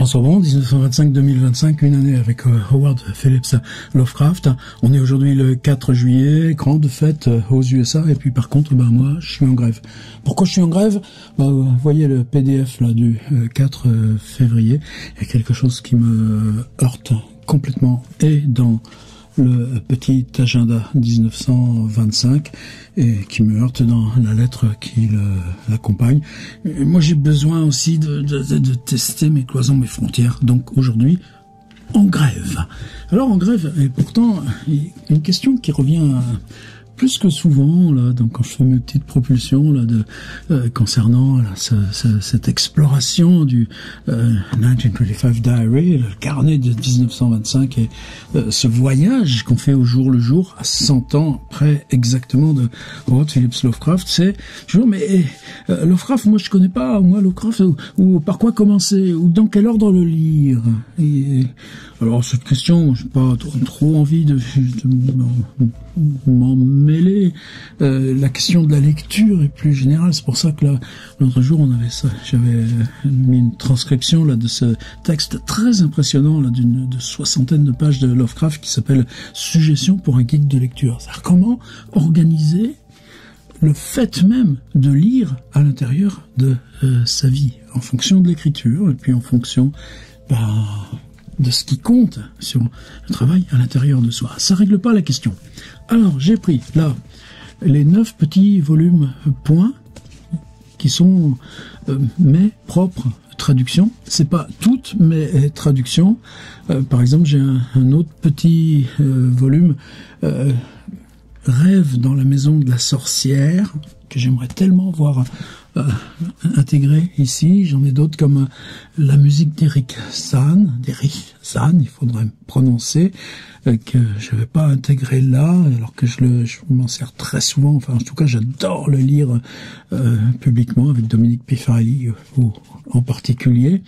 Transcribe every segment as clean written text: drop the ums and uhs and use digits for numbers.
François Bon, 1925-2025, une année avec Howard Phillips Lovecraft. On est aujourd'hui le 4 juillet, grande fête aux USA, et puis par contre, moi, je suis en grève. Pourquoi je suis en grève? Vous voyez le PDF là du 4 février, il y a quelque chose qui me heurte complètement, et dans le petit agenda 1925 et qui me heurte dans la lettre qui l'accompagne. Moi, j'ai besoin aussi de tester mes cloisons, mes frontières. Donc aujourd'hui, en grève. Alors en grève, et pourtant, une question qui revient plus que souvent là, donc quand je fais mes petites propulsions là concernant là, cette exploration du 1925 Diary, le carnet de 1925 et ce voyage qu'on fait au jour le jour à 100 ans près exactement de Howard Phillips Lovecraft, c'est toujours mais Lovecraft, moi je connais pas, moi Lovecraft ou par quoi commencer ou dans quel ordre le lire. Alors cette question, j'ai pas trop envie de m'en mêler. La question de la lecture est plus générale. C'est pour ça que là, l'autre jour, on avait ça. J'avais mis une transcription là de ce texte très impressionnant là de soixantaine de pages de Lovecraft qui s'appelle Suggestions pour un guide de lecture. C'est-à-dire comment organiser le fait même de lire à l'intérieur de sa vie, en fonction de l'écriture et puis en fonction de ce qui compte sur le travail à l'intérieur de soi. Ça règle pas la question. Alors, j'ai pris, là, les 9 petits volumes points qui sont mes propres traductions. C'est pas toutes mes traductions. Par exemple, j'ai un autre petit volume Rêve dans la maison de la sorcière que j'aimerais tellement voir intégré ici. J'en ai d'autres comme la musique d'Eric Zahn, il faudrait prononcer, que je vais pas intégrer là, alors que je m'en sers très souvent. Enfin, en tout cas, j'adore le lire publiquement avec Dominique Pifarelli en particulier.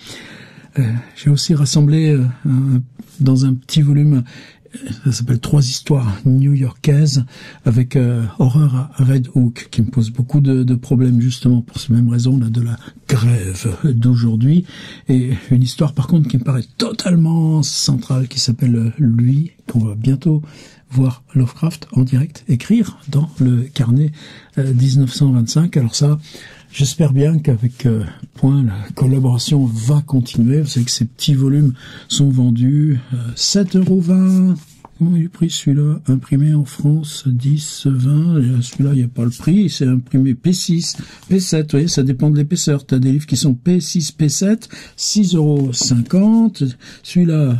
J'ai aussi rassemblé dans un petit volume. Ça s'appelle 3 histoires new-yorkaises avec Horreur à Red Hook qui me pose beaucoup de problèmes justement pour ces mêmes raisons là de la grève d'aujourd'hui, et une histoire par contre qui me paraît totalement centrale qui s'appelle Lui, qu'on va bientôt voir Lovecraft en direct écrire dans le carnet 1925. Alors ça, j'espère bien qu'avec Point, la collaboration va continuer. Vous savez que ces petits volumes sont vendus 7,20 €. Comment il est pris celui-là? Imprimé en France, 10, 20. Celui-là, il n'y a pas le prix. C'est imprimé P6, P7. Vous voyez, ça dépend de l'épaisseur. Tu as des livres qui sont P6, P7, 6,50 €. Celui-là,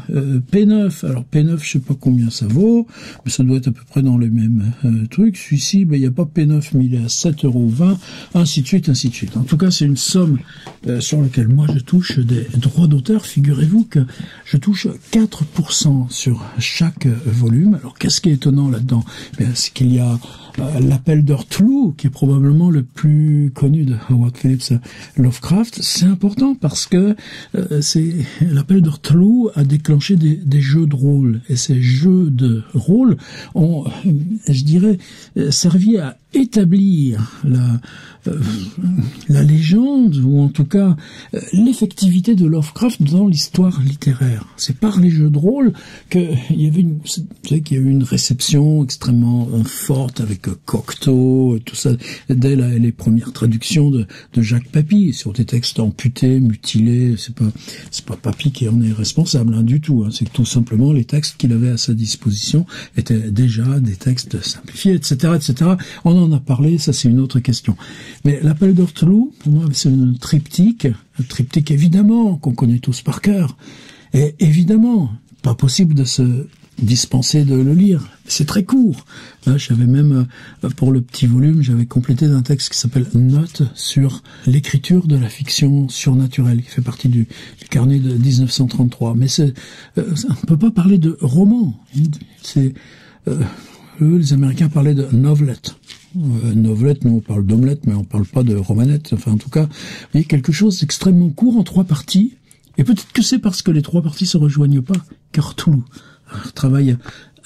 P9. Alors, P9, je sais pas combien ça vaut, mais ça doit être à peu près dans les mêmes trucs. Celui-ci, il n'y a pas P9, mais il est à 7,20 €. Ainsi de suite, ainsi de suite. En tout cas, c'est une somme sur laquelle moi, je touche des droits d'auteur. Figurez-vous que je touche 4% sur chaque volume. Alors, qu'est-ce qui est étonnant là-dedans? C'est qu'il y a l'appel de Cthulhu, qui est probablement le plus connu de Howard Phillips Lovecraft. C'est important parce que l'appel de Cthulhu a déclenché des jeux de rôle. Et ces jeux de rôle ont, je dirais, servi à établir la légende, ou en tout cas l'effectivité de Lovecraft dans l'histoire littéraire. C'est par les jeux de rôle qu'il y avait une réception extrêmement forte avec Cocteau, tout ça, dès les premières traductions de Jacques Papy sur des textes amputés, mutilés. C'est pas Papy qui en est responsable du tout. C'est que tout simplement les textes qu'il avait à sa disposition étaient déjà des textes simplifiés, etc., etc. On en a parlé, ça c'est une autre question. Mais l'appel de Cthulhu, pour moi, c'est un triptyque évidemment qu'on connaît tous par cœur. Et évidemment, pas possible de se dispenser de le lire. C'est très court. Là, j'avais même, pour le petit volume, j'avais complété d'un texte qui s'appelle Notes sur l'écriture de la fiction surnaturelle, qui fait partie du carnet de 1933. Mais on peut pas parler de roman. Les Américains parlaient de novelette. Novelette, nous on parle d'omelette, mais on parle pas de romanette. Enfin, en tout cas, vous voyez, quelque chose d'extrêmement court en 3 parties. Et peut-être que c'est parce que les 3 parties se rejoignent pas, car Cthulhu travaille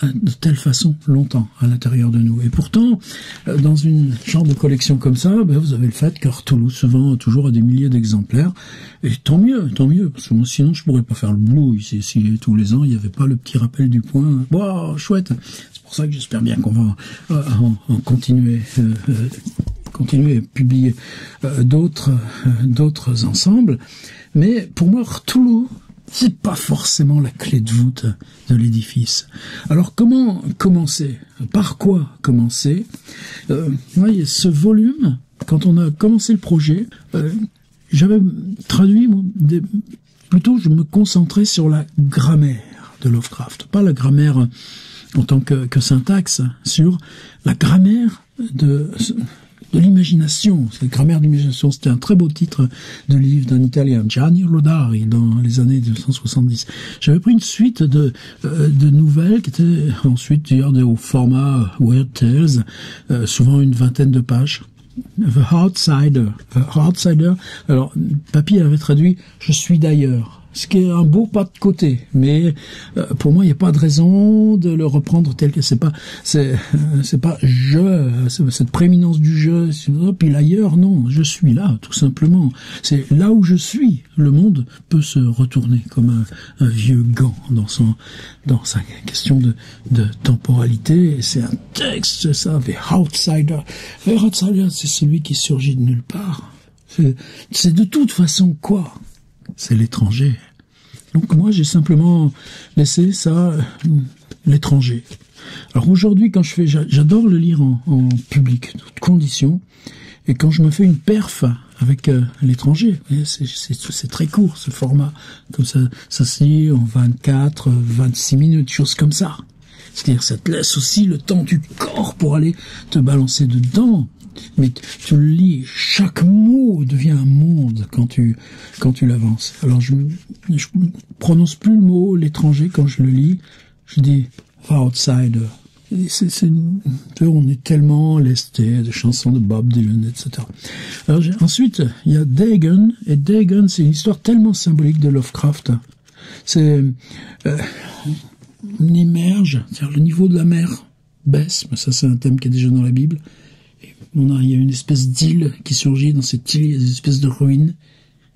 de telle façon longtemps à l'intérieur de nous. Et pourtant, dans une genre de collection comme ça, vous avez le fait que Cthulhu se vend toujours à des milliers d'exemplaires. Et tant mieux, parce que moi, sinon je pourrais pas faire le blues si tous les ans il n'y avait pas le petit rappel du point. Wow, chouette. C'est pour ça que j'espère bien qu'on va en continuer à publier d'autres ensembles. Mais pour moi, Cthulhu, c'est pas forcément la clé de voûte de l'édifice. Alors comment commencer? Par quoi commencer? Ce volume, quand on a commencé le projet, j'avais traduit, plutôt je me concentrais sur la grammaire de Lovecraft. Pas la grammaire en tant que syntaxe, sur la grammaire de l'imagination. Cette grammaire d'imagination, c'était un très beau titre de livre d'un Italien, Gianni Rodari, dans les années 1970. J'avais pris une suite de nouvelles qui étaient ensuite au format Weird Tales, souvent une vingtaine de pages. The Outsider. Alors, Papy avait traduit « Je suis d'ailleurs ». Ce qui est un beau pas de côté, mais pour moi il n'y a pas de raison de le reprendre tel que c'est pas je, cette prééminence du je, puis l'ailleurs, non, je suis là tout simplement. C'est là où je suis, le monde peut se retourner comme un vieux gant dans sa question de temporalité. C'est un texte, ça, The Outsider. The Outsider, c'est celui qui surgit de nulle part. C'est de toute façon quoi? C'est l'étranger. Donc moi, j'ai simplement laissé ça, l'étranger. Alors aujourd'hui, quand j'adore le lire en public, de toutes conditions, et quand je me fais une perf avec l'étranger, c'est très court, ce format, comme ça se lit en 24, 26 minutes, choses comme ça. C'est-à-dire, ça te laisse aussi le temps du corps pour aller te balancer dedans. Mais tu le lis, chaque mot devient un monde quand tu l'avances. Alors je prononce plus le mot l'étranger quand je le lis, je dis outsider. On est tellement lesté de chansons de Bob Dylan, etc. Alors ensuite il y a Dagon, et Dagon c'est une histoire tellement symbolique de Lovecraft. C'est on émerge, c'est-à-dire le niveau de la mer baisse, mais ça c'est un thème qui est déjà dans la Bible. Il y a une espèce d'île qui surgit, dans cette île, il y a des espèces de ruines,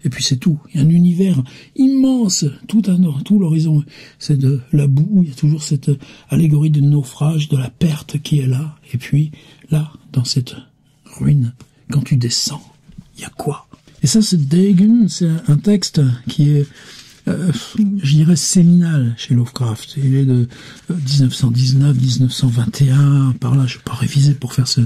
et puis c'est tout. Il y a un univers immense, tout l'horizon, c'est de la boue, il y a toujours cette allégorie du naufrage, de la perte qui est là, et puis là, dans cette ruine, quand tu descends, il y a quoi? Et ça, c'est Dagon, c'est un texte qui est, je dirais, séminal chez Lovecraft. Il est de 1919, 1921, par là, je vais pas réviser pour faire ce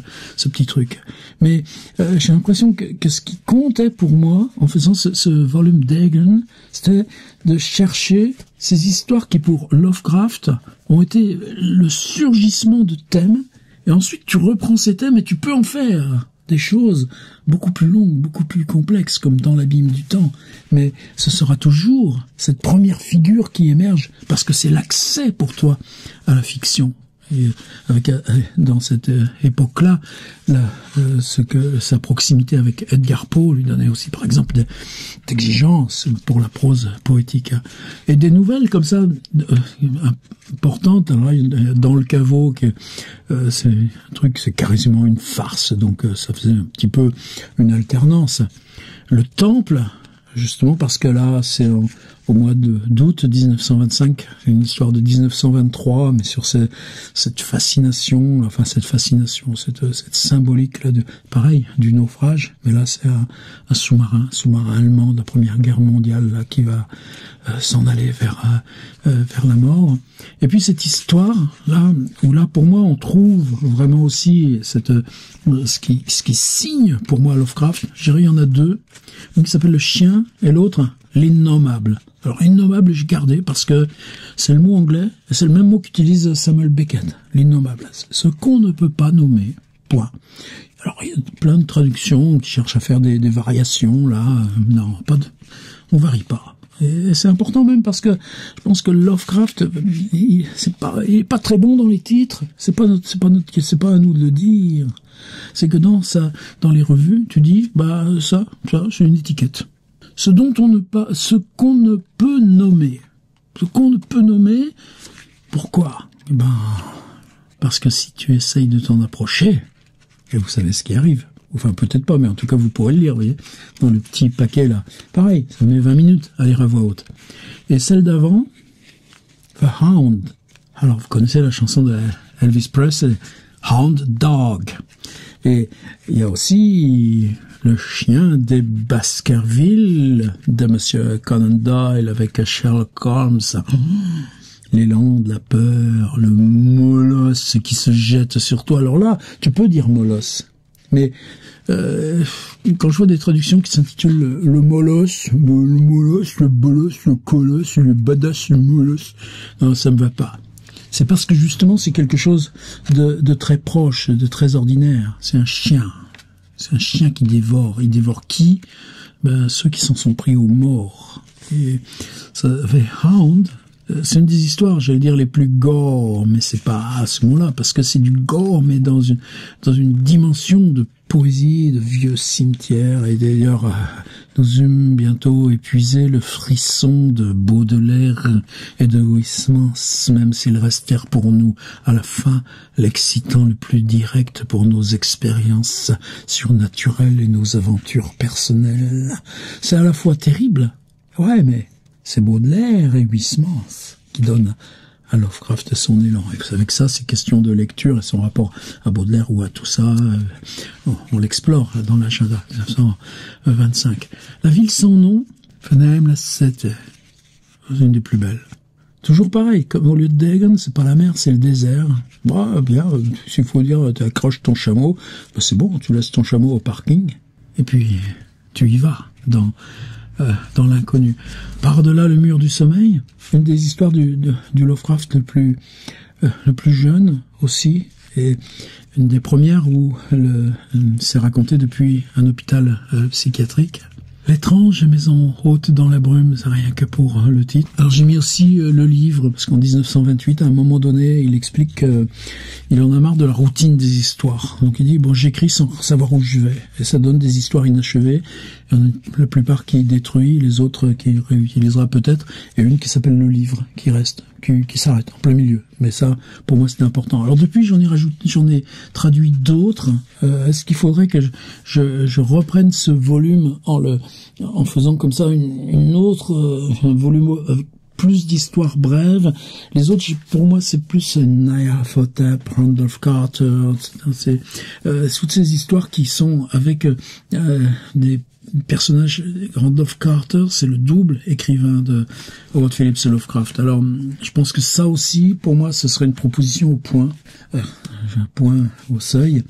petit truc. Mais j'ai l'impression que ce qui comptait pour moi, en faisant ce volume Dagon, c'était de chercher ces histoires qui, pour Lovecraft, ont été le surgissement de thèmes, et ensuite tu reprends ces thèmes et tu peux en faire des choses beaucoup plus longues, beaucoup plus complexes, comme dans l'abîme du temps. Mais ce sera toujours cette première figure qui émerge, parce que c'est l'accès pour toi à la fiction. Et dans cette époque-là, sa proximité avec Edgar Poe lui donnait aussi, par exemple, d'exigences pour la prose poétique. Et des nouvelles comme ça, importantes. Alors là, dans le caveau, c'est un truc, c'est quasiment une farce, donc ça faisait un petit peu une alternance. Le Temple, justement parce que là, c'est au mois d'août 1925, une histoire de 1923, mais sur cette fascination, cette symbolique là pareil, du naufrage, mais là c'est un sous-marin allemand de la Première Guerre mondiale là qui va s'en aller vers la mort. Et puis cette histoire là où là pour moi on trouve vraiment aussi ce qui signe pour moi Lovecraft. Je dirais il y en a deux, une qui s'appelle Le Chien et l'autre L'Innommable. Alors, innommable, j'ai gardé parce que c'est le mot anglais, et c'est le même mot qu'utilise Samuel Beckett, l'innommable. Ce qu'on ne peut pas nommer, point. Alors, il y a plein de traductions qui cherchent à faire des variations, là. Non, on varie pas. Et c'est important même parce que je pense que Lovecraft, il est pas très bon dans les titres. C'est pas à nous de le dire. C'est que dans les revues, tu dis, ça, c'est une étiquette. Ce qu'on ne peut nommer. Pourquoi? Ben, parce que si tu essayes de t'en approcher, et vous savez ce qui arrive, enfin peut-être pas, mais en tout cas vous pourrez le lire, vous voyez, dans le petit paquet là. Pareil, ça met 20 minutes à lire à voix haute. Et celle d'avant, The Hound. Alors vous connaissez la chanson de Elvis Presley, Hound Dog. Et il y a aussi le chien des Baskerville de Monsieur Conan Doyle avec Sherlock Holmes. L'élan de la peur, le molosse qui se jette sur toi. Alors là, tu peux dire molosse. Mais quand je vois des traductions qui s'intitulent le molosse, le bolosse, le colosse, le badass, le molosse, non, ça me va pas. C'est parce que justement c'est quelque chose de très proche, de très ordinaire. C'est un chien. C'est un chien qui dévore. Il dévore qui? Ben, ceux qui s'en sont pris aux morts. Et ça fait Hound. C'est une des histoires, j'allais dire, les plus gore, mais c'est pas à ce moment-là, parce que c'est du gore, mais dans une dimension de poésie, de vieux cimetières, et d'ailleurs, nous eûmes bientôt épuisé le frisson de Baudelaire et de Huysmans, même s'ils restèrent pour nous, à la fin, l'excitant le plus direct pour nos expériences surnaturelles et nos aventures personnelles. C'est à la fois terrible, ouais, mais c'est Baudelaire et Huysmans qui donnent à Lovecraft son élan. Et vous savez que ça, c'est question de lecture et son rapport à Baudelaire ou à tout ça, on l'explore dans l'agenda 1925. La ville sans nom, Fenheim, c'était une des plus belles. Toujours pareil, comme au lieu de Dagon, c'est pas la mer, c'est le désert. Bah, bien, s'il faut dire, tu accroches ton chameau, bah, c'est bon, tu laisses ton chameau au parking, et puis tu y vas, dans l'inconnu. Par-delà le mur du sommeil, une des histoires du Lovecraft le plus jeune aussi, et une des premières où c'est raconté depuis un hôpital psychiatrique. L'étrange maison haute dans la brume, c'est rien que pour le titre. Alors j'ai mis aussi le livre, parce qu'en 1928, à un moment donné, il explique qu'il en a marre de la routine des histoires. Donc il dit, bon, j'écris sans savoir où je vais. Et ça donne des histoires inachevées. Il y en a la plupart qui détruit, les autres qui réutilisera peut-être, et une qui s'appelle le livre, qui reste, qui s'arrête en plein milieu. Mais ça, pour moi, c'était important. Alors depuis, j'en ai traduit d'autres. Est-ce qu'il faudrait que je reprenne ce volume en faisant comme ça une autre volume avec plus d'histoires brèves? Les autres, pour moi, c'est plus Nyarlathotep, Randolph Carter, c'est toutes ces histoires qui sont avec des personnage. Randolph Carter, c'est le double écrivain de Howard Phillips Lovecraft. Alors, je pense que ça aussi, pour moi, ce serait une proposition au point, un point au seuil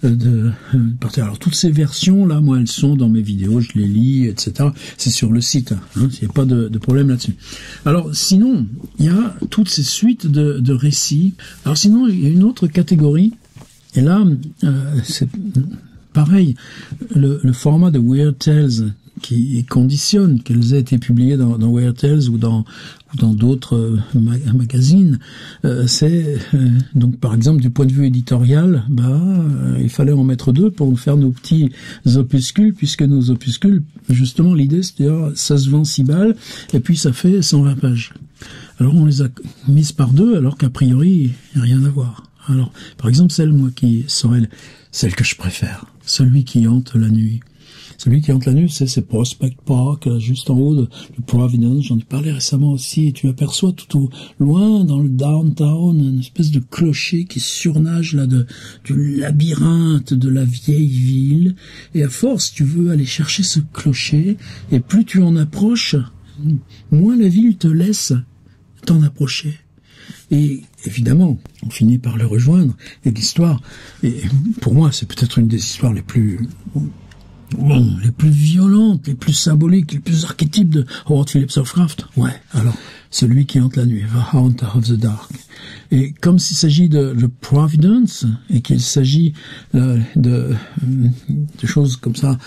de partir. Alors, toutes ces versions, là, moi, elles sont dans mes vidéos, je les lis, etc. C'est sur le site, hein, il n'y a pas de problème là-dessus. Alors, sinon, il y a toutes ces suites de récits. Alors, sinon, il y a une autre catégorie, et là, c'est pareil, le format de Weird Tales qui conditionne qu'elles aient été publiées dans Weird Tales ou dans d'autres magazines, c'est donc par exemple du point de vue éditorial, il fallait en mettre 2 pour faire nos petits opuscules, puisque nos opuscules, justement l'idée c'était ça se vend 6 balles et puis ça fait 120 pages. Alors on les a mises par 2 alors qu'a priori il n'y a rien à voir. Alors par exemple celle celle que je préfère, celui qui hante la nuit. Celui qui hante la nuit, c'est Prospect Park, juste en haut de Providence. J'en ai parlé récemment aussi. Et tu aperçois tout au loin, dans le downtown, une espèce de clocher qui surnage là du labyrinthe de la vieille ville. Et à force, tu veux aller chercher ce clocher, et plus tu en approches, moins la ville te laisse t'en approcher. Et évidemment, on finit par le rejoindre. Et l'histoire, et pour moi, c'est peut-être une des histoires les plus violentes, les plus symboliques, les plus archétypes de Howard Phillips Lovecraft. Ouais, alors, celui qui hante la nuit, The Haunter of the Dark. Et comme s'il s'agit de Providence, et qu'il s'agit de choses comme ça,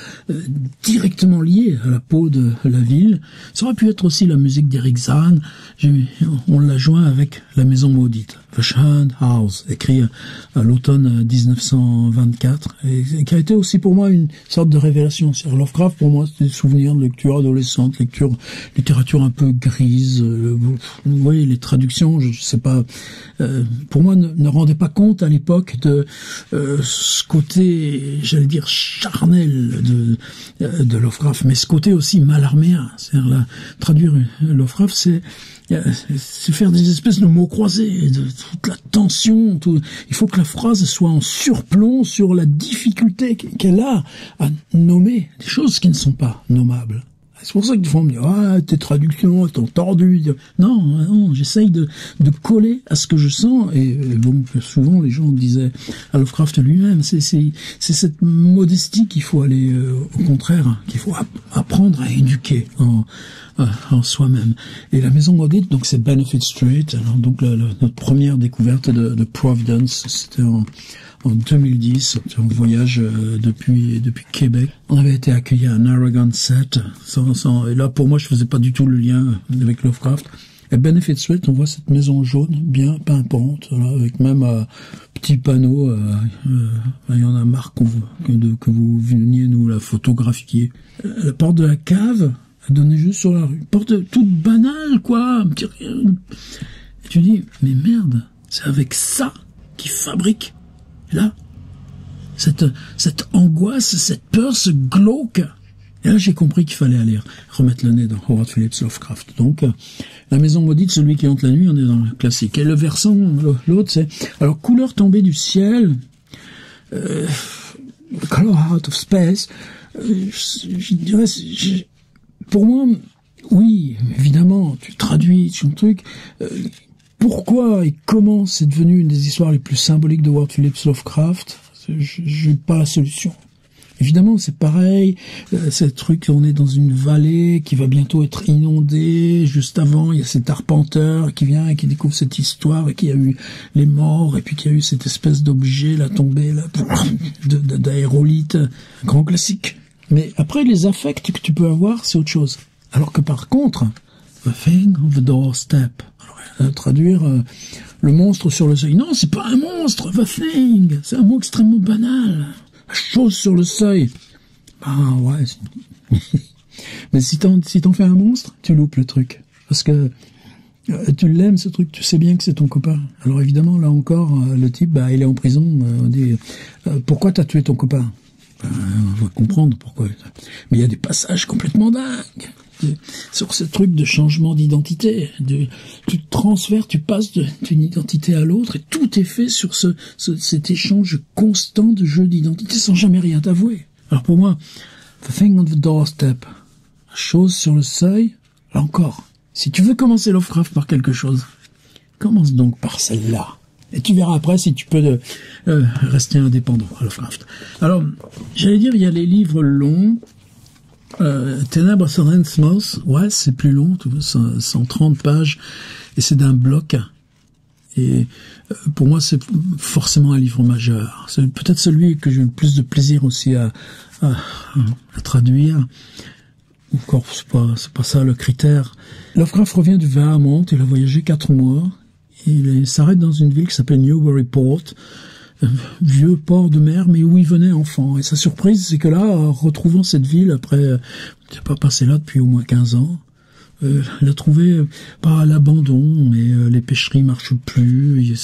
directement liées à la peau de la ville, ça aurait pu être aussi la musique d'Eric Zahn. On l'a joint avec La Maison Maudite. The Sand House, écrit à l'automne 1924, et qui a été aussi pour moi une sorte de révélation. Lovecraft, pour moi, c'était des souvenirs de lecture adolescente, littérature un peu grise. Vous voyez, les traductions, je sais pas, pour moi, ne rendaient pas compte à l'époque de ce côté, j'allais dire, charnel de Lovecraft, mais ce côté aussi malarméen. C'est-à-dire, là, traduire Lovecraft, c'est faire des espèces de mots croisés, de toute la tension, il faut que la phrase soit en surplomb sur la difficulté qu'elle a à nommer des choses qui ne sont pas nommables. C'est pour ça que des fois on me dit « Ah, tes traductions, elles t'ont tordu ». Non, j'essaye de coller à ce que je sens. Et bon, souvent les gens disaient à Lovecraft lui-même, c'est cette modestie qu'il faut aller, au contraire, qu'il faut apprendre à éduquer en soi-même. Et la maison maudite, donc c'est Benefit Street. Alors, donc notre première découverte de Providence, c'était en 2010, on voyage depuis Québec. On avait été accueillis à Narragansett 7, et là pour moi je faisais pas du tout le lien avec Lovecraft. Et Benefit Street, on voit cette maison jaune bien pimpante, là, avec même un petit panneau. Il y en a marre que vous veniez nous la photographier. La porte de la cave, elle donnait juste sur la rue. Porte toute banale, quoi. Et tu dis, mais merde, c'est avec ça qu'ils fabriquent. Et là, cette angoisse, cette peur, ce glauque. Et là, j'ai compris qu'il fallait aller remettre le nez dans Howard Phillips Lovecraft. Donc, la maison maudite, celui qui hante la nuit, on est dans le classique. Et le versant, l'autre, c'est, alors, couleur tombée du ciel, color out of space, je dirais, pour moi, oui, évidemment, tu traduis ton truc. Pourquoi et comment c'est devenu une des histoires les plus symboliques de Howard Phillips Lovecraft, j'ai pas la solution. Évidemment, c'est pareil, c'est le truc, on est dans une vallée qui va bientôt être inondée. Juste avant, il y a cet arpenteur qui vient et qui découvre cette histoire et qui a eu les morts et puis qui a eu cette espèce d'objet, la tombée là, d'aérolite, grand classique. Mais après, les affects que tu peux avoir, c'est autre chose. Alors que par contre, The Thing on the Doorstep, alors, traduire le monstre sur le seuil. Non, c'est pas un monstre, The Thing, c'est un mot extrêmement banal. La chose sur le seuil. Ah ouais. Mais si t'en fais un monstre, tu loupes le truc. Parce que tu l'aimes ce truc, tu sais bien que c'est ton copain. Alors évidemment, là encore, le type, il est en prison. On dit, pourquoi t'as tué ton copain? On va comprendre pourquoi. Mais il y a des passages complètement dingues sur ce truc de changement d'identité. Tu te transfères, tu passes d'une identité à l'autre, et tout est fait sur cet échange constant de jeu d'identité sans jamais rien t'avouer. Alors pour moi, The Thing on the Doorstep, la chose sur le seuil, là encore, si tu veux commencer Lovecraft par quelque chose, commence donc par celle-là. Et tu verras après si tu peux rester indépendant à Lovecraft. Alors, j'allais dire, il y a les livres longs, Ténèbres sur Innsmouth, ouais, c'est plus long, 130 pages, et c'est d'un bloc. Et pour moi, c'est forcément un livre majeur. C'est peut-être celui que j'ai le plus de plaisir aussi à traduire. Encore, c'est pas ça le critère. Lovecraft revient du Vermont, il a voyagé 4 mois. Il s'arrête dans une ville qui s'appelle Newburyport, vieux port de mer, mais où il venait enfant. Et sa surprise, c'est que là, retrouvant cette ville, après, il n'était pas passé là depuis au moins 15 ans, il a trouvé, pas à l'abandon, mais les pêcheries marchent plus,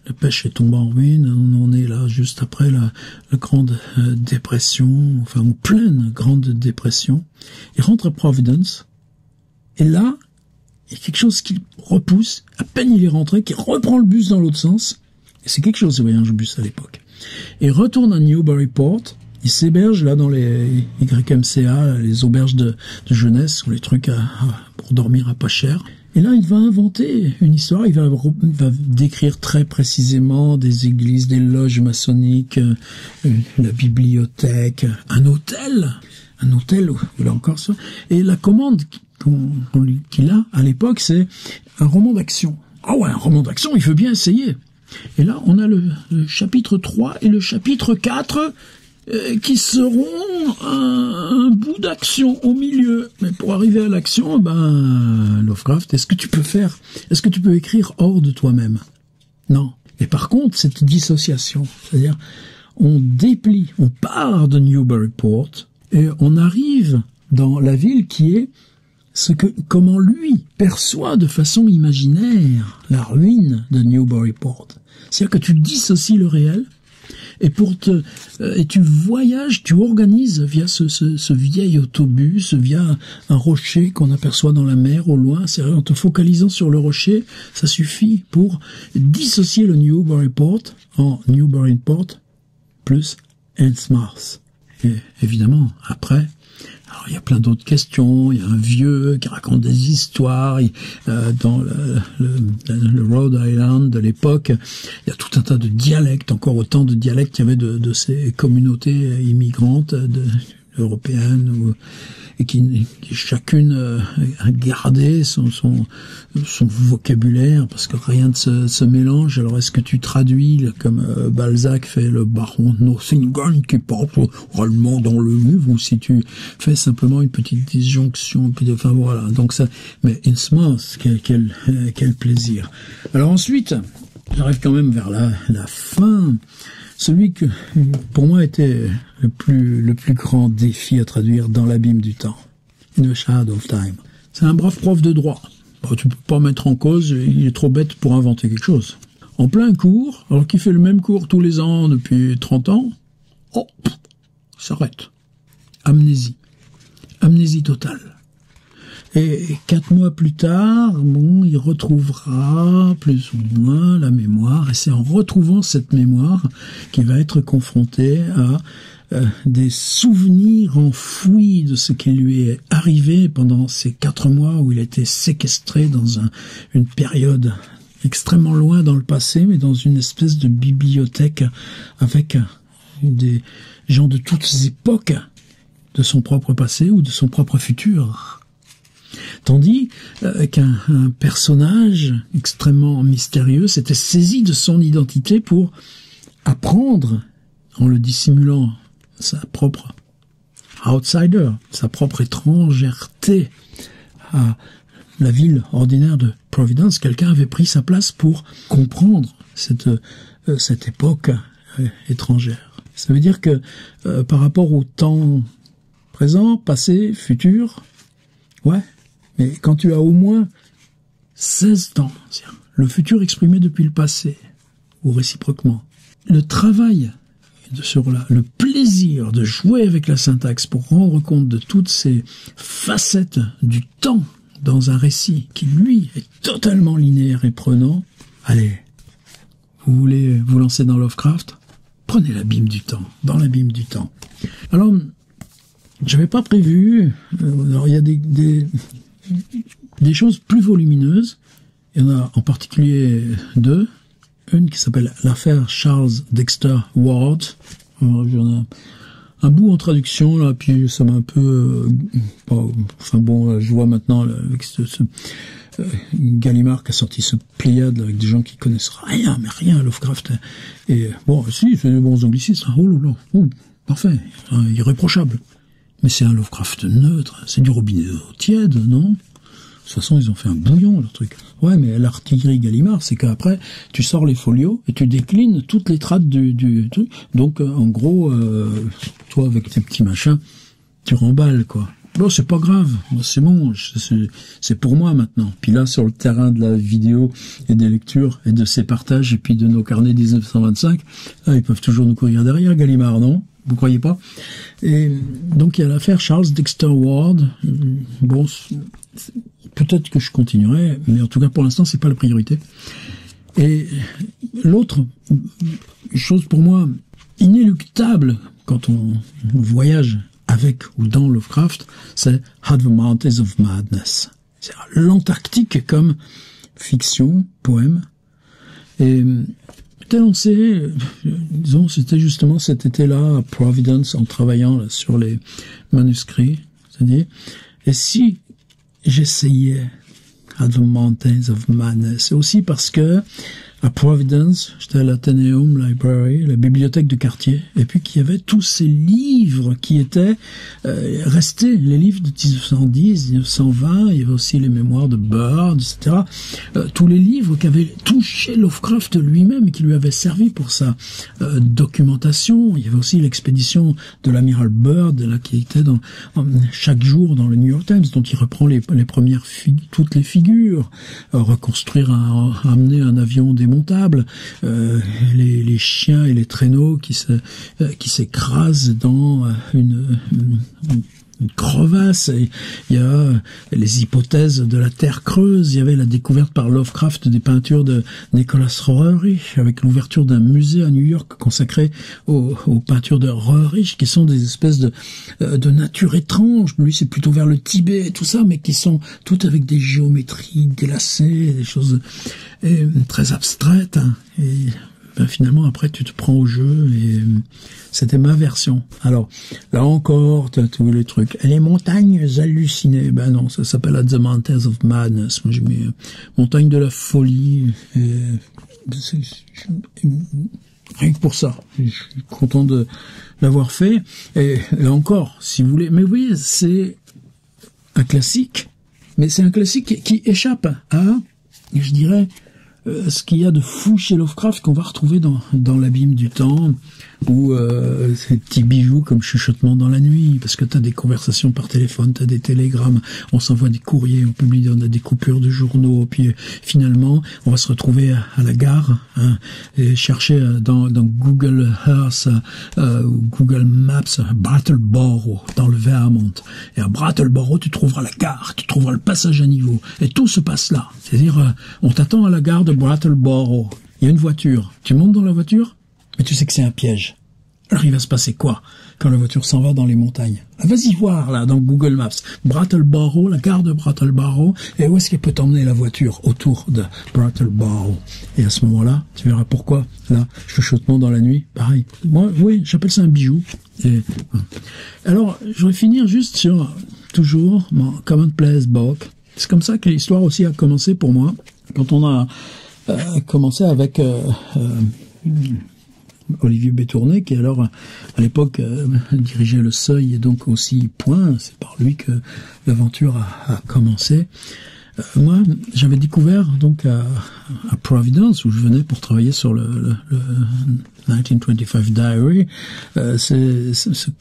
la pêche est tombée en ruine, on en est là juste après la grande dépression, enfin, en pleine grande dépression. Il rentre à Providence, et là, il y a quelque chose qui repousse, à peine il est rentré, qui reprend le bus dans l'autre sens. Et c'est quelque chose, ce voyage au bus à l'époque. Et retourne à Newburyport, il s'héberge là dans les YMCA, les auberges de jeunesse, ou les trucs pour dormir à pas cher. Et là, il va inventer une histoire, il va décrire très précisément des églises, des loges maçonniques, la bibliothèque, un hôtel, où là encore ça. Et la commande qu'il a à l'époque, c'est un roman d'action. Ah ouais, un roman d'action, il veut bien essayer. Et là, on a le chapitre 3 et le chapitre 4 qui seront un bout d'action au milieu. Mais pour arriver à l'action, Lovecraft, est-ce que tu peux écrire hors de toi-même? Non. Mais par contre, cette dissociation, c'est-à-dire, on déplie, on part de Newburyport et on arrive dans la ville qui est comment lui perçoit de façon imaginaire la ruine de Newburyport. C'est-à-dire que tu dissocies le réel et et tu voyages, tu organises via ce vieil autobus, via un rocher qu'on aperçoit dans la mer au loin. C'est-à-dire en te focalisant sur le rocher, ça suffit pour dissocier le Newburyport en Newburyport plus Innsmouth. Et évidemment, après, alors il y a plein d'autres questions. Il y a un vieux qui raconte des histoires dans le Rhode Island de l'époque. Il y a tout un tas de dialectes, encore autant de dialectes qu'il y avait de ces communautés immigrantes européennes et qui chacune a gardé son vocabulaire parce que rien ne se mélange. Alors est-ce que tu traduis comme Balzac fait le baron Nothingen qui porte allemand dans le livre, ou si tu fais simplement une petite disjonction, enfin voilà. Donc ça, mais Innsmouth, quel plaisir. Alors ensuite, j'arrive quand même vers la fin. Celui que, pour moi, était le plus grand défi à traduire dans l'abîme du temps. In the Shadow of Time. C'est un brave prof de droit. Bah, tu peux pas mettre en cause, il est trop bête pour inventer quelque chose. En plein cours, alors qu'il fait le même cours tous les ans depuis 30 ans, il s'arrête. Amnésie. Amnésie totale. Et 4 mois plus tard, il retrouvera plus ou moins la mémoire, et c'est en retrouvant cette mémoire qu'il va être confronté à des souvenirs enfouis de ce qui lui est arrivé pendant ces 4 mois où il a été séquestré dans une période extrêmement loin dans le passé, mais dans une espèce de bibliothèque avec des gens de toutes époques de son propre passé ou de son propre futur. Tandis qu'un personnage extrêmement mystérieux s'était saisi de son identité pour apprendre, en le dissimulant, sa propre outsider, sa propre étrangèreté à la ville ordinaire de Providence. Quelqu'un avait pris sa place pour comprendre cette époque étrangère. Ça veut dire que par rapport au temps présent, passé, futur, ouais, mais quand tu as au moins 16 ans, le futur exprimé depuis le passé, ou réciproquement, le travail sur le plaisir de jouer avec la syntaxe pour rendre compte de toutes ces facettes du temps dans un récit qui, lui, est totalement linéaire et prenant. Allez, vous voulez vous lancer dans Lovecraft? Prenez l'abîme du temps, dans l'abîme du temps. Alors, j'avais pas prévu, alors il y a des choses plus volumineuses. Il y en a en particulier 2. Une qui s'appelle l'affaire Charles Dexter Ward. J'en ai un bout en traduction, là, puis ça m'a un peu... enfin bon, je vois maintenant avec Gallimard qui a sorti ce Pléiade avec des gens qui connaissent rien, mais rien à Lovecraft. Et bon, si, c'est des bons anglicismes. Oh là là, parfait, irréprochable. Mais c'est un Lovecraft neutre, c'est du robinet tiède, non? De toute façon, ils ont fait un bouillon, leur truc. Ouais, mais l'artillerie Gallimard, c'est qu'après, tu sors les folios et tu déclines toutes les traces du truc. Donc, en gros, toi, avec tes petits machins, tu remballes, quoi. Bon, c'est pas grave. C'est bon. C'est pour moi, maintenant. Puis là, sur le terrain de la vidéo et des lectures et de ses partages et puis de nos carnets 1925, là, ils peuvent toujours nous courir derrière, Gallimard, non? Vous croyez pas? Et donc, il y a l'affaire Charles Dexter Ward. Bon, peut-être que je continuerai, mais en tout cas, pour l'instant, c'est pas la priorité. Et l'autre chose, pour moi, inéluctable quand on voyage avec ou dans Lovecraft, c'est At the Mountains of Madness. C'est l'Antarctique comme fiction, poème. Et j'étais lancé, disons, c'était justement cet été-là à Providence, en travaillant là, sur les manuscrits, c'est-à-dire, et si j'essayais At the Mountains of Madness, c'est aussi parce que à Providence, j'étais à l'Athenaeum Library, la bibliothèque de quartier, et puis qu'il y avait tous ces livres qui étaient restés, les livres de 1910, 1920, il y avait aussi les mémoires de Bird, etc. Tous les livres qui avaient touché Lovecraft lui-même et qui lui avaient servi pour sa documentation. Il y avait aussi l'expédition de l'amiral Byrd, là, qui était chaque jour dans le New York Times, dont il reprend les premières toutes les figures, reconstruire amener un avion démontable, les chiens et les traîneaux qui s'écrasent dans une crevasse. Et il y a les hypothèses de la Terre creuse. Il y avait la découverte par Lovecraft des peintures de Nicholas Roerich, avec l'ouverture d'un musée à New York consacré aux peintures de Roerich, qui sont des espèces de nature étrange. Lui, c'est plutôt vers le Tibet et tout ça, mais qui sont toutes avec des géométries glacées, des choses très abstraites. Et finalement, après, tu te prends au jeu, et c'était ma version. Alors, là encore, tu as tous les trucs. Les montagnes hallucinées. Ben non, ça s'appelle The Mountains of Madness. Moi, j'ai mis Montagne de la folie. Rien que pour ça. Je suis content de l'avoir fait. Et là encore, si vous voulez. Mais vous voyez, c'est un classique. Mais c'est un classique qui échappe à, je dirais, ce qu'il y a de fou chez Lovecraft qu'on va retrouver dans l'abîme du temps, ou ces petits bijoux comme chuchotement dans la nuit, parce que t'as des conversations par téléphone, t'as des télégrammes, on s'envoie des courriers, on publie, on a des coupures de journaux, puis finalement on va se retrouver à la gare, hein, et chercher dans Google Earth, Google Maps, Brattleboro dans le Vermont, et à Brattleboro tu trouveras la gare, tu trouveras le passage à niveau, et tout se passe là. C'est-à-dire on t'attend à la gare de Brattleboro, il y a une voiture, tu montes dans la voiture, mais tu sais que c'est un piège. Alors il va se passer quoi quand la voiture s'en va dans les montagnes? Vas-y voir là dans Google Maps, Brattleboro, la gare de Brattleboro, et où est-ce qu'elle peut t'emmener la voiture autour de Brattleboro? Et à ce moment-là, tu verras pourquoi. Là, chuchotement dans la nuit, pareil. Moi, oui, j'appelle ça un bijou. Et alors, je voudrais finir juste sur toujours mon Commonplace Book. C'est comme ça que l'histoire aussi a commencé pour moi. Quand on a commencé avec Olivier Bétourné, qui alors à l'époque dirigeait Le Seuil et donc aussi Point, c'est par lui que l'aventure a commencé. Moi, j'avais découvert donc à Providence, où je venais pour travailler sur le 1925 Diary, ce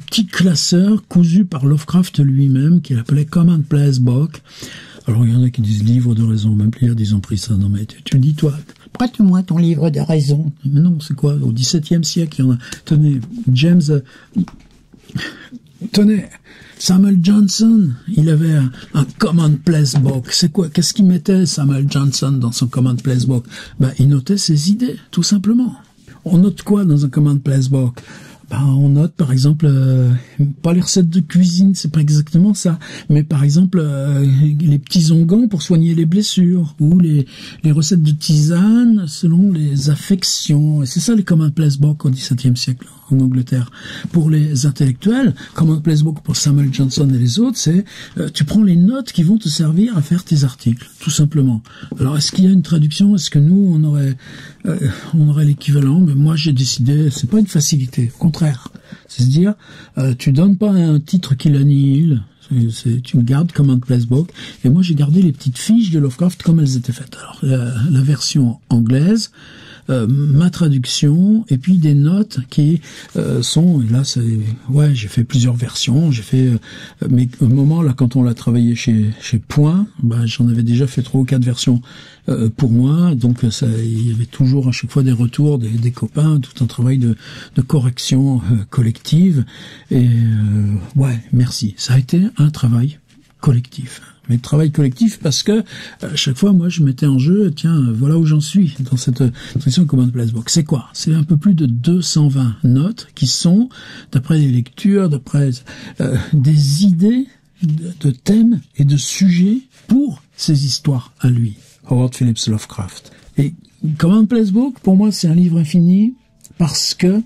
petit classeur cousu par Lovecraft lui-même, qu'il appelait Commonplace Book. Alors, il y en a qui disent livre de raison, même plus ils ont pris ça. Non, mais tu le dis, toi, prête-moi ton livre de raison. Mais non, c'est quoi? Au XVIIe siècle, il y en a, tenez, tenez, Samuel Johnson, il avait un Commonplace Book. C'est quoi? Qu'est-ce qu'il mettait, Samuel Johnson, dans son Commonplace Book? Ben, il notait ses idées, tout simplement. On note quoi dans un Commonplace Book? On note, par exemple, pas les recettes de cuisine, c'est pas exactement ça, mais par exemple, les petits onguents pour soigner les blessures, ou les recettes de tisane selon les affections. Et c'est ça les Commonplace Book au XVIIe siècle en Angleterre. Pour les intellectuels, Commonplace Book pour Samuel Johnson et les autres, c'est tu prends les notes qui vont te servir à faire tes articles, tout simplement. Alors, est-ce qu'il y a une traduction? Est-ce que nous, on aurait l'équivalent? Mais moi, j'ai décidé, c'est pas une facilité, au contraire. C'est se dire, tu donnes pas un titre qui l'annihile, tu gardes Commonplace Book, et moi j'ai gardé les petites fiches de Lovecraft comme elles étaient faites. Alors, la version anglaise, ma traduction, et puis des notes qui sont, et là j'ai fait plusieurs versions, mais au moment là quand on l'a travaillé chez Point, j'en avais déjà fait 3 ou 4 versions pour moi, donc il y avait toujours à chaque fois des retours des copains, tout un travail de correction collective, et merci, ça a été un travail collectif. Mais travail collectif parce que chaque fois, moi, je mettais en jeu, tiens, voilà où j'en suis dans cette traduction Commonplace Book. C'est quoi? C'est un peu plus de 220 notes qui sont, d'après les lectures, d'après des idées de thèmes et de sujets pour ces histoires à lui, Howard Phillips Lovecraft. Et Commonplace Book, pour moi, c'est un livre infini parce que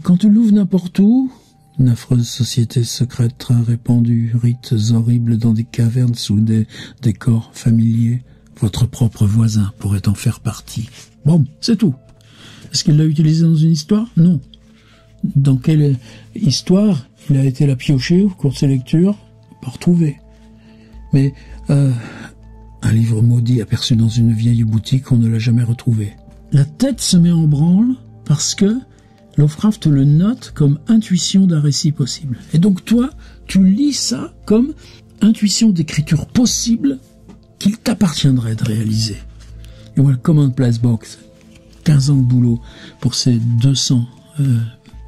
quand tu l'ouvres n'importe où, une affreuse société secrète très répandue, rites horribles dans des cavernes sous des décors familiers, Votre propre voisin pourrait en faire partie. Bon, c'est tout. Est-ce qu'il l'a utilisé dans une histoire? Non. Dans quelle histoire il a été la piocher au cours de ses lectures? Pas retrouvé. Mais un livre maudit aperçu dans une vieille boutique, on ne l'a jamais retrouvé. La tête se met en branle parce que Lovecraft le note comme intuition d'un récit possible. Et donc toi, tu lis ça comme intuition d'écriture possible qu'il t'appartiendrait de réaliser. Et voilà, Commonplace Box, 15 ans de boulot pour ces 200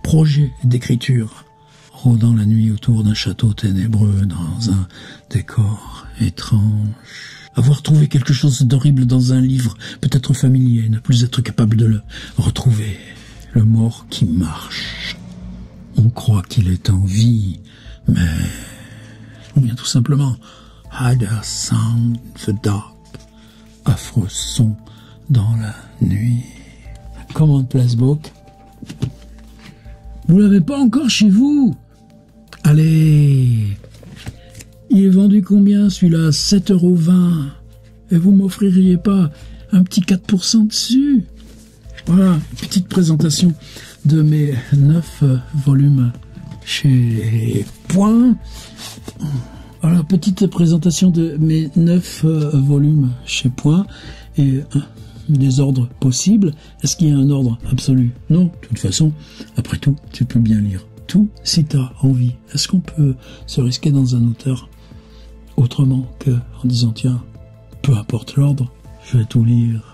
projets d'écriture, rôdant la nuit autour d'un château ténébreux dans un décor étrange. Avoir trouvé quelque chose d'horrible dans un livre, peut-être familier, ne plus être capable de le retrouver. Le mort qui marche. On croit qu'il est en vie, mais... Ou bien tout simplement, hide a sound in the dark. Affreux son dans la nuit. Commonplace Book. Vous l'avez pas encore chez vous? Allez. Il est vendu combien celui-là? 7,20 €. Et vous m'offririez pas un petit 4% dessus? Voilà, petite présentation de mes 9 volumes chez Point. Voilà, petite présentation de mes 9 volumes chez Point. Et des ordres possibles. Est-ce qu'il y a un ordre absolu? Non, de toute façon, après tout, tu peux bien lire tout si tu as envie. Est-ce qu'on peut se risquer dans un auteur autrement que en disant tiens, peu importe l'ordre, je vais tout lire?